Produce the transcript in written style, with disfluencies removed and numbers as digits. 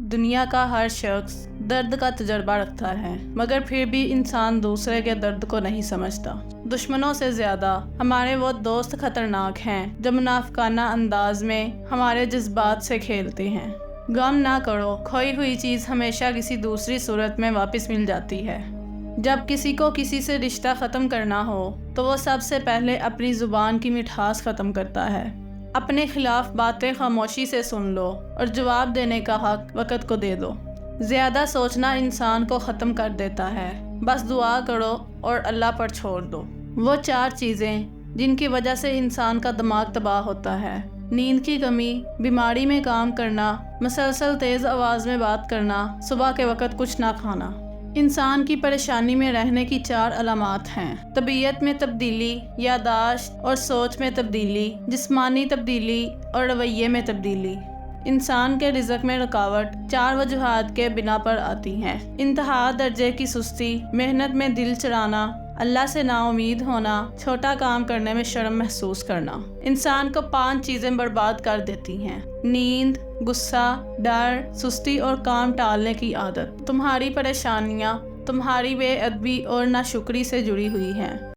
دنیا کا ہر شخص درد کا تجربہ رکھتا ہے، مگر پھر بھی انسان دوسرے کے درد کو نہیں سمجھتا۔ دشمنوں سے زیادہ ہمارے وہ دوست خطرناک ہیں جو منافقانہ انداز میں ہمارے جذبات سے کھیلتے ہیں۔ غم نہ کرو، کھوئی ہوئی چیز ہمیشہ کسی دوسری صورت میں واپس مل جاتی ہے۔ جب کسی کو کسی سے رشتہ ختم کرنا ہو تو وہ سب سے پہلے اپنی زبان کی مٹھاس ختم کرتا ہے۔ اپنے خلاف باتیں خاموشی سے سن لو اور جواب دینے کا حق وقت کو دے دو۔ زیادہ سوچنا انسان کو ختم کر دیتا ہے، بس دعا کرو اور اللہ پر چھوڑ دو۔ وہ 4 چیزیں جن کی وجہ سے انسان کا دماغ تباہ ہوتا ہے: نیند کی کمی، بیماری میں کام کرنا، مسلسل تیز آواز میں بات کرنا، صبح کے وقت کچھ نہ کھانا۔ انسان کی پریشانی میں رہنے کی 4 علامات ہیں: طبیعت میں تبدیلی، یادداشت اور سوچ میں تبدیلی، جسمانی تبدیلی اور رویے میں تبدیلی۔ انسان کے رزق میں رکاوٹ 4 وجوہات کے بنا پر آتی ہیں: انتہا درجے کی سستی، محنت میں دل چرانا، اللہ سے نا امید ہونا، چھوٹا کام کرنے میں شرم محسوس کرنا۔ انسان کو 5 چیزیں برباد کر دیتی ہیں: نیند، غصہ، ڈر، سستی اور کام ٹالنے کی عادت۔ تمہاری پریشانیاں تمہاری بے ادبی اور ناشکری سے جڑی ہوئی ہیں۔